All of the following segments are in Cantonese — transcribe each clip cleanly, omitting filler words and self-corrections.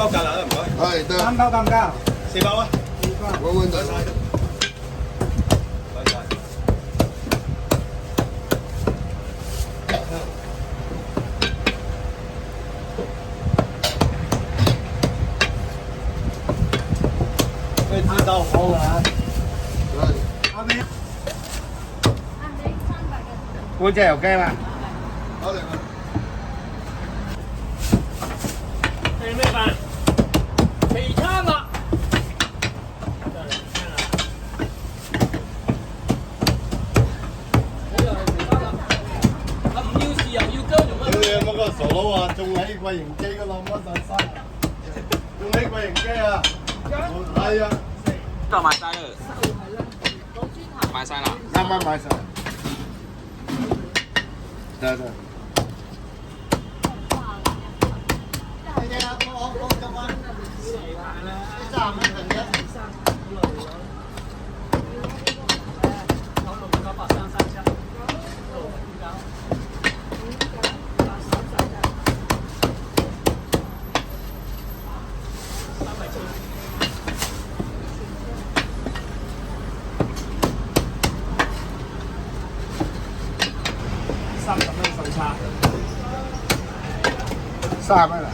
包芥辣啦，唔該。係得， 3包得唔得？ 4包啊，穩穩陣。唔該晒。唔該晒。佢知道好㗎。係，後面半隻油雞嘛，好嚟啦。係咩飯？皮餐啦。唔要豉油，要薑做乜？屌你乜個傻佬啊！仲喺貴型機嗰度乜晒衫？仲喺貴型機啊！係啊，就賣晒啦。賣晒啦。啱啱買晒。得得。30蚊手叉。30蚊啊！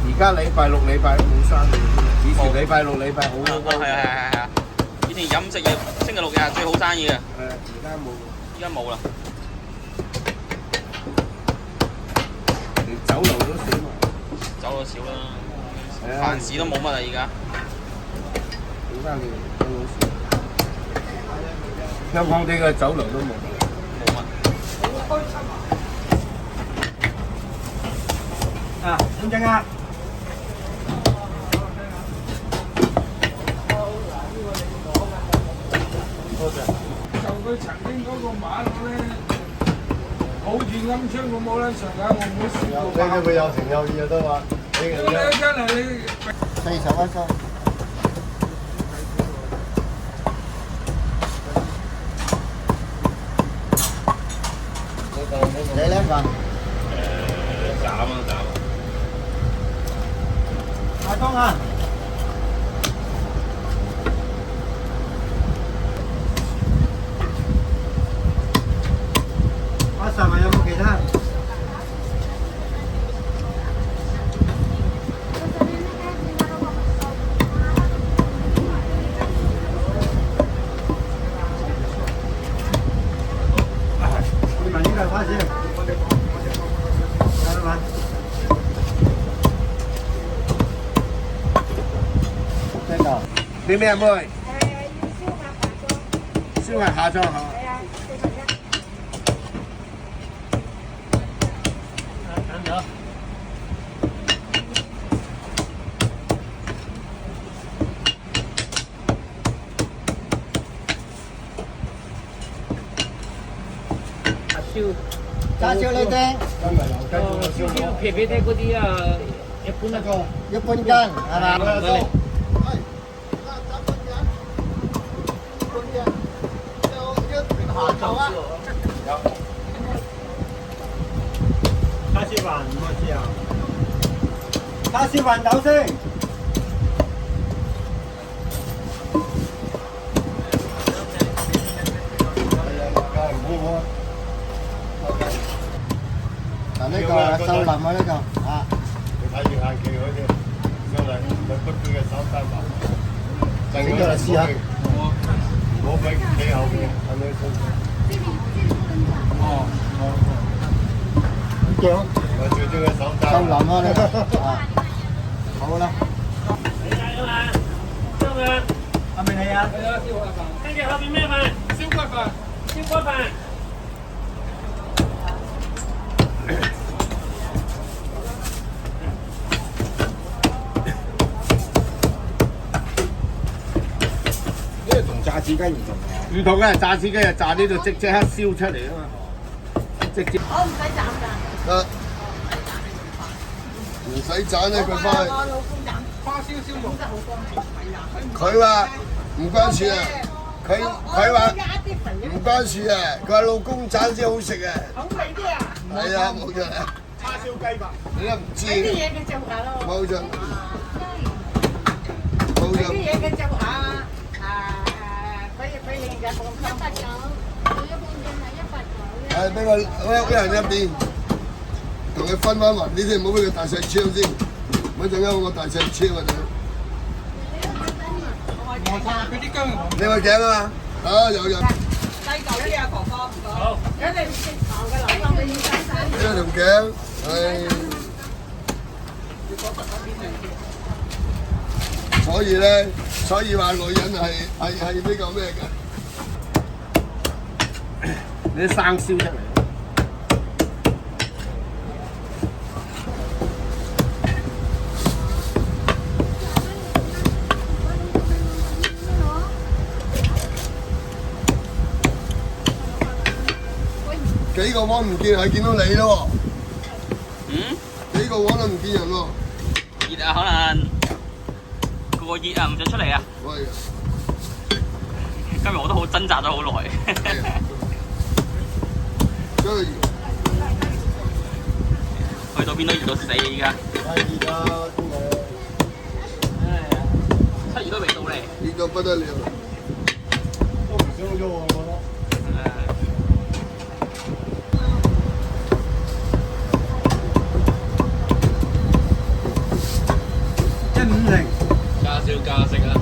而家禮拜六、禮拜五冇生意，以前禮拜六、禮拜好好係啊！以前飲食業星期六日最好生意嘅，而家冇，依家冇啦。連酒樓都少埋。走咗少啦，係啊，飯市都冇乜啦而家。點解你都好少？香港地嘅酒樓都冇。冇乜。啊，點整啊？就佢曾經嗰個馬騮咧，好似鵪鶉咁冇得上架，我冇試過。你會有情有義啊都話，你真係你。 40蚊收。你咧份？斬啊斬！大東啊！80蚊有冇其他？你問呢個花先。啲咩妹？燒鴨下裝嚇。叉燒你聽，燒燒皮皮啲嗰啲啊，一般一個。一半斤係嘛？叉燒飯唔該知啊！叉燒飯豆先。嗱呢個收林啊呢個啊，你睇住眼鏡嗰啲，上嚟咪不斷嘅手單白，整咗嚟試下。我俾企後邊，係咪先？哦。叫我最中嘅手單。收林啊呢個啊，好啦。係咪你啊？係啊，燒蝦飯。跟住後邊咩飯？燒骨飯。燒骨飯。呢個同炸子雞唔同。唔同嘅，炸子雞係炸呢度即刻燒出嚟啊嘛。直接我唔使斬㗎。得，唔使斬咧，佢翻去。我老公斬花燒燒肉得好乾淨，係啊。佢話唔關事啊，佢話唔關事啊，佢話老公斬先好食啊。好味啲啊！係啊，冇錯啊。叉燒雞吧。你都唔知。啲嘢佢做下咯。冇錯。冇啲錯。嘢佢做下，俾你嘅放心。係俾我一人一邊，同佢分翻勻啲先，唔好俾佢大細超先。唔好陣間我大細超啊！俾啲薑我。你個頸啊嘛？啊有。細嚿啲啊，哥哥唔該。好。如果你唔食糖嘅，留翻俾醫生生。呢條頸係。所以話女人係呢個咩嘅？你啲生燒出嚟。幾個汪唔見，係見到你咯嗯？幾個汪都唔見人喎。熱啊，可能個熱啊，唔想出嚟啊。喂。今日我都好掙扎咗好耐。真係去到邊都熱到死而家。太熱啦，真係。七月都未到嚟。熱到不得了。都唔想喐我覺得。150。加燒加息啊！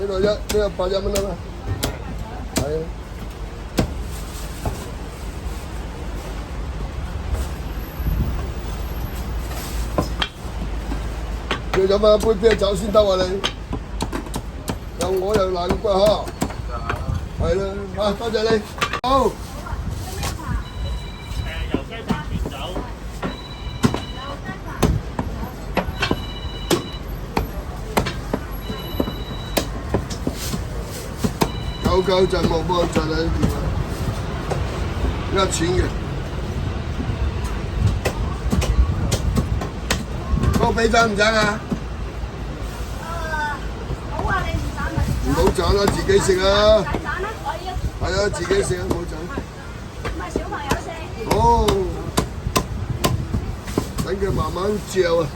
呢個81蚊啊嘛，係啊。要飲翻杯啤酒先得啊你，又我又爛骨呵，係啦，啊多謝你，好。油雞飯全酒。99陣冇幫襯啊！一錢嘅，嗰個俾賺唔賺啊？好啊，你唔斬咪唔好賺啦，自己食啊！斬啦，可以啊。係啊，自己食啊，唔好賺。唔係小朋友食。哦，等佢慢慢嚼啊！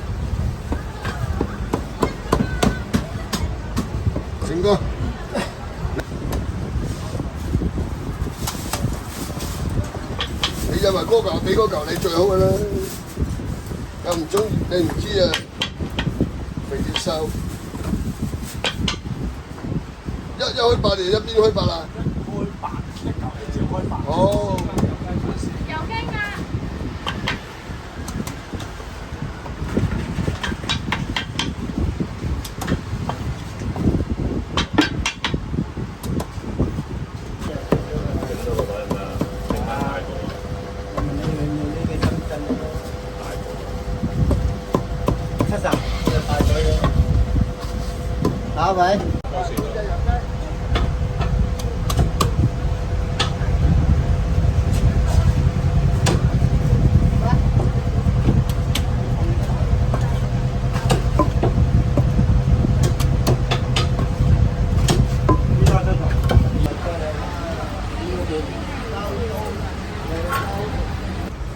成哥。你因為嗰嚿俾嗰嚿你最好嘅啦，又唔中意你唔知啊，未接受。一開8定一邊開8啊？開8，一嚿你只開8。哦。有雞㗎。打位。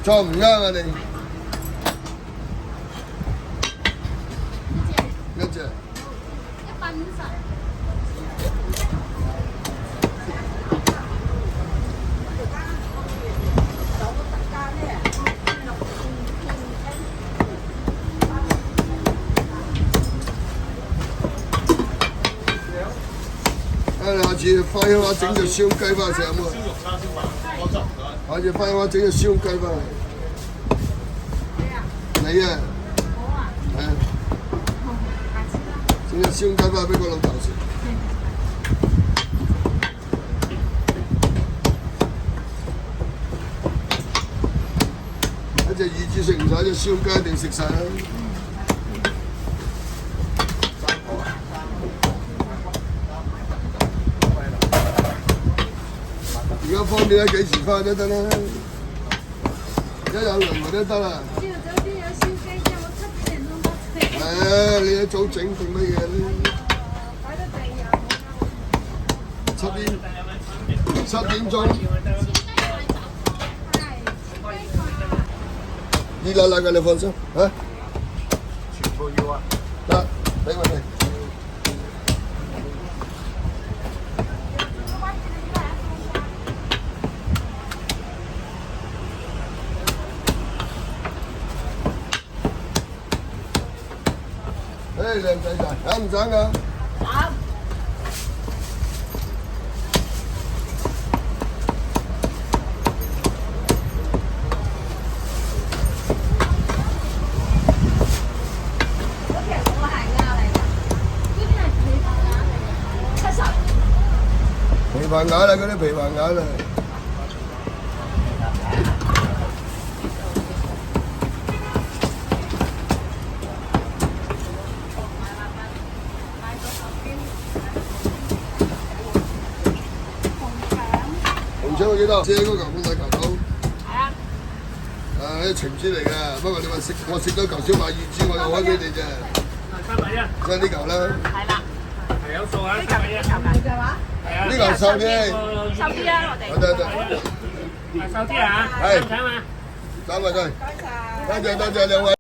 錯唔啱啊你？一隻。150。啊！下次翻鄉下整隻燒雞翻嚟食有冇？燒肉叉燒飯，我執唔該。下次翻我整隻燒雞翻嚟。你啊？我啊？係啊。好，下次啦。整隻燒雞翻嚟俾個老豆食。一隻耳子食唔晒，隻燒雞一定食晒啦。而家方便啦，幾時翻都得啦，一有輪咪都得啦。朝早邊有燒雞啫，我7點鐘得食。你一早整定乜嘢咧？擺得地啊！7點鐘。係。熱辣辣嘅，你放心嚇。全部要啊！得，俾我哋。靚仔仔，揀唔揀㗎？揀。嗰條我係鴨嚟㗎，呢邊係皮飯鴨嚟㗎，70。皮飯鴨啦，嗰啲皮飯鴨啦。紅腸幾多？借嗰嚿半大嚿到。係啊。啲情書嚟㗎，不過你話食我食咗嚿小馬耳珠，我又開俾你啫。300呢嚿啦。係啦。係有數啊，呢嚿嘅話，呢嚿瘦啲。瘦啲啊！我哋。得。瘦啲啊，係。請嘛。300對。多謝多謝兩位。